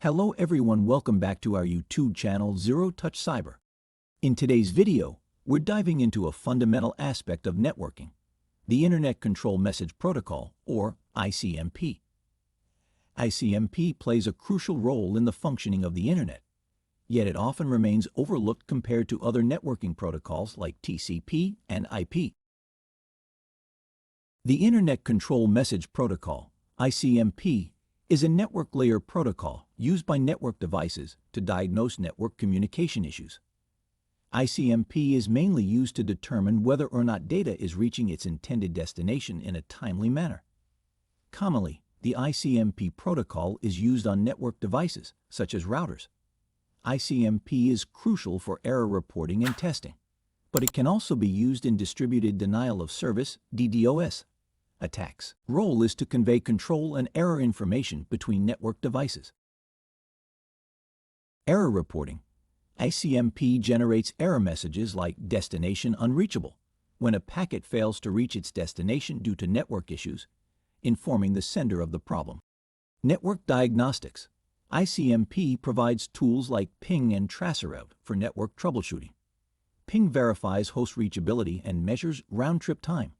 Hello everyone, welcome back to our YouTube channel Zero Touch Cyber. In today's video, we're diving into a fundamental aspect of networking, the Internet Control Message Protocol, or ICMP. ICMP plays a crucial role in the functioning of the Internet, yet it often remains overlooked compared to other networking protocols like TCP and IP. The Internet Control Message Protocol, ICMP, is a network layer protocol used by network devices to diagnose network communication issues. ICMP is mainly used to determine whether or not data is reaching its intended destination in a timely manner. Commonly, the ICMP protocol is used on network devices, such as routers. ICMP is crucial for error reporting and testing, but it can also be used in distributed denial of service (DDoS) attacks. Role is to convey control and error information between network devices. Error reporting. ICMP generates error messages like destination unreachable when a packet fails to reach its destination due to network issues, informing the sender of the problem. Network diagnostics. ICMP provides tools like ping and traceroute for network troubleshooting. Ping verifies host reachability and measures round-trip time,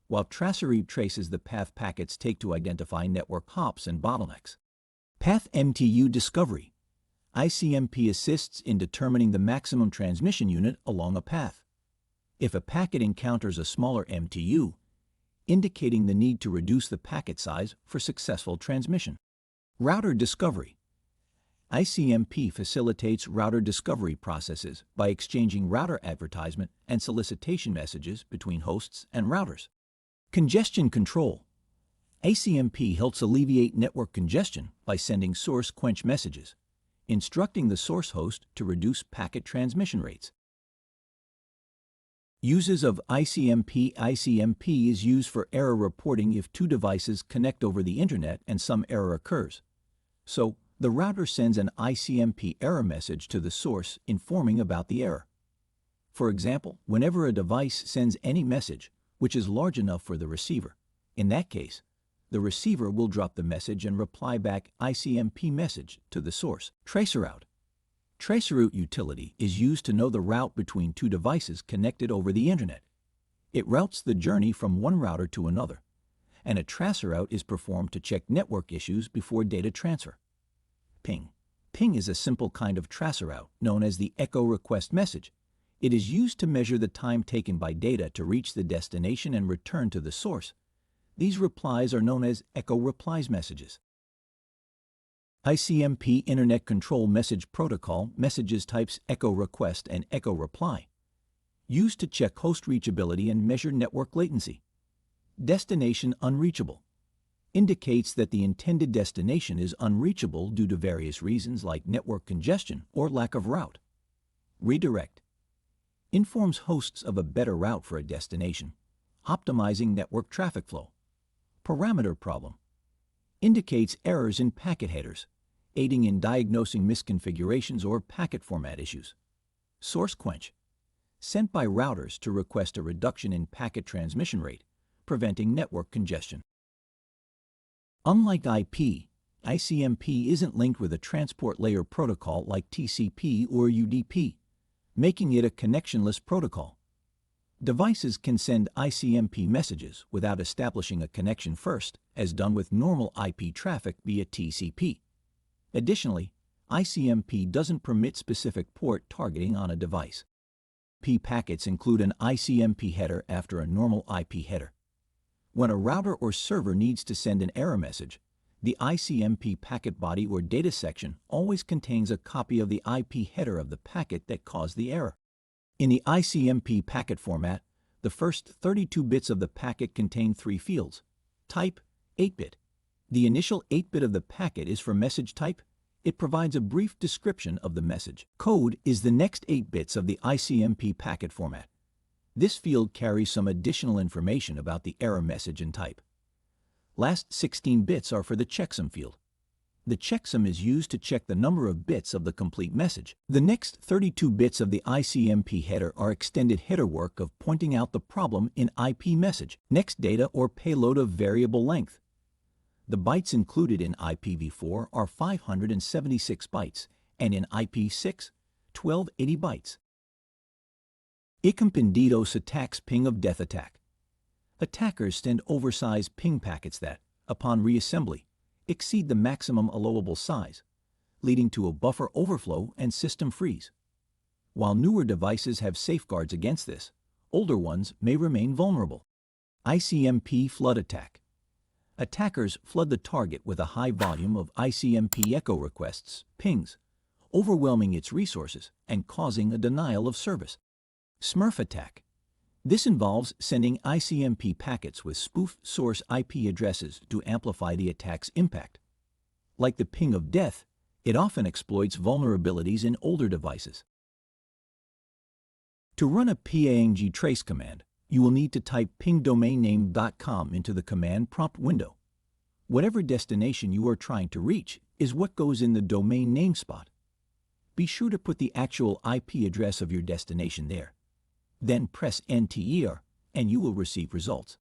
while traceroute traces the path packets take to identify network hops and bottlenecks. Path MTU discovery. ICMP assists in determining the maximum transmission unit along a path. If a packet encounters a smaller MTU, indicating the need to reduce the packet size for successful transmission. Router discovery. ICMP facilitates router discovery processes by exchanging router advertisement and solicitation messages between hosts and routers. Congestion control. ICMP helps alleviate network congestion by sending source quench messages, instructing the source host to reduce packet transmission rates. Uses of ICMP. ICMP is used for error reporting if two devices connect over the Internet and some error occurs. So, the router sends an ICMP error message to the source informing about the error. For example, whenever a device sends any message, which is large enough for the receiver, in that case, the receiver will drop the message and reply back ICMP message to the source. Traceroute. Traceroute utility is used to know the route between two devices connected over the Internet. It routes the journey from one router to another, and a traceroute is performed to check network issues before data transfer. Ping. Ping is a simple kind of traceroute known as the echo request message. It is used to measure the time taken by data to reach the destination and return to the source. These replies are known as echo replies messages. ICMP Internet Control Message Protocol messages types echo request and echo reply, used to check host reachability and measure network latency. Destination unreachable indicates that the intended destination is unreachable due to various reasons like network congestion or lack of route. Redirect informs hosts of a better route for a destination, optimizing network traffic flow. Parameter problem indicates errors in packet headers, aiding in diagnosing misconfigurations or packet format issues. Source quench sent by routers to request a reduction in packet transmission rate, preventing network congestion. Unlike IP, ICMP isn't linked with a transport layer protocol like TCP or UDP, making it a connectionless protocol. Devices can send ICMP messages without establishing a connection first, as done with normal IP traffic via TCP. Additionally, ICMP doesn't permit specific port targeting on a device. IP packets include an ICMP header after a normal IP header. When a router or server needs to send an error message, the ICMP packet body or data section always contains a copy of the IP header of the packet that caused the error. In the ICMP packet format, the first 32 bits of the packet contain three fields. Type, 8-bit. The initial 8-bit of the packet is for message type. It provides a brief description of the message. Code is the next 8 bits of the ICMP packet format. This field carries some additional information about the error message and type. Last 16 bits are for the checksum field. The checksum is used to check the number of bits of the complete message. The next 32 bits of the ICMP header are extended header work of pointing out the problem in IP message. Next data or payload of variable length. The bytes included in IPv4 are 576 bytes, and in IP6, 1280 bytes. ICMP and DDoS attacks ping of death attack. Attackers send oversized ping packets that, upon reassembly, exceed the maximum allowable size, leading to a buffer overflow and system freeze. While newer devices have safeguards against this, older ones may remain vulnerable. ICMP flood attack. Attackers flood the target with a high volume of ICMP echo requests, pings, overwhelming its resources and causing a denial of service. Smurf attack. This involves sending ICMP packets with spoof source IP addresses to amplify the attack's impact. Like the ping of death, it often exploits vulnerabilities in older devices. To run a pang trace command, you will need to type pingdomainname.com into the command prompt window. Whatever destination you are trying to reach is what goes in the domain name spot. Be sure to put the actual IP address of your destination there. Then press enter and you will receive results.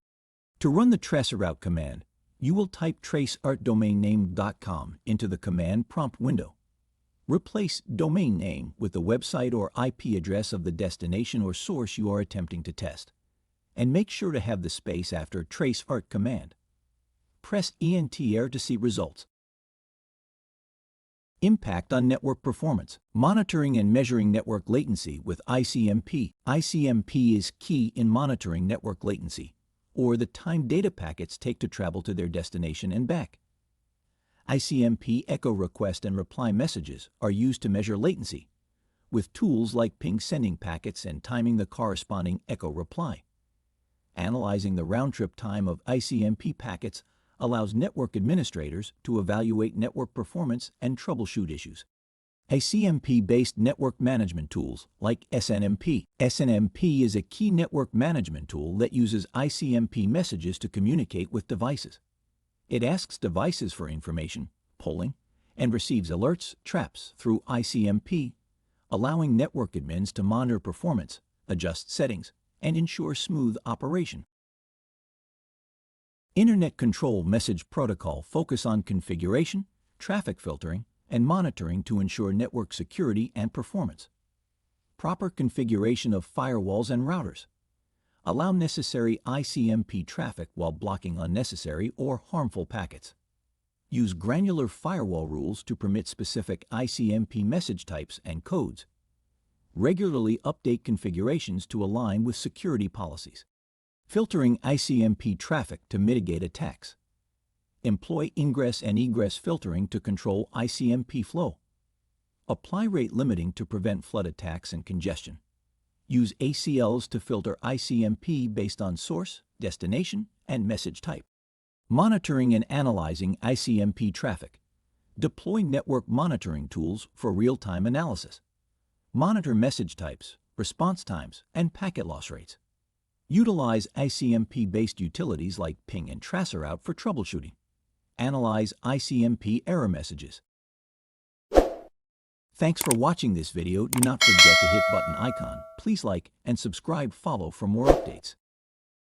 To run the traceroute command, you will type traceroute.domainname.com into the command prompt window. Replace domain name with the website or IP address of the destination or source you are attempting to test, and make sure to have the space after traceroute command. Press enter to see results. Impact on network performance. Monitoring and measuring network latency with ICMP. ICMP is key in monitoring network latency, or the time data packets take to travel to their destination and back. ICMP echo request and reply messages are used to measure latency, with tools like ping sending packets and timing the corresponding echo reply. Analyzing the round-trip time of ICMP packets allows network administrators to evaluate network performance and troubleshoot issues. ICMP-based network management tools like SNMP. SNMP is a key network management tool that uses ICMP messages to communicate with devices. It asks devices for information, polling, and receives alerts, traps through ICMP, allowing network admins to monitor performance, adjust settings, and ensure smooth operation. Internet Control Message Protocol focus on configuration, traffic filtering, and monitoring to ensure network security and performance. Proper configuration of firewalls and routers. Allow necessary ICMP traffic while blocking unnecessary or harmful packets. Use granular firewall rules to permit specific ICMP message types and codes. Regularly update configurations to align with security policies. Filtering ICMP traffic to mitigate attacks. Employ ingress and egress filtering to control ICMP flow. Apply rate limiting to prevent flood attacks and congestion. Use ACLs to filter ICMP based on source, destination, and message type. Monitoring and analyzing ICMP traffic. Deploy network monitoring tools for real-time analysis. Monitor message types, response times, and packet loss rates. Utilize ICMP-based utilities like ping and traceroute for troubleshooting. Analyze ICMP error messages. Thanks for watching this video. Do not forget to hit button icon. Please like and subscribe, follow for more updates.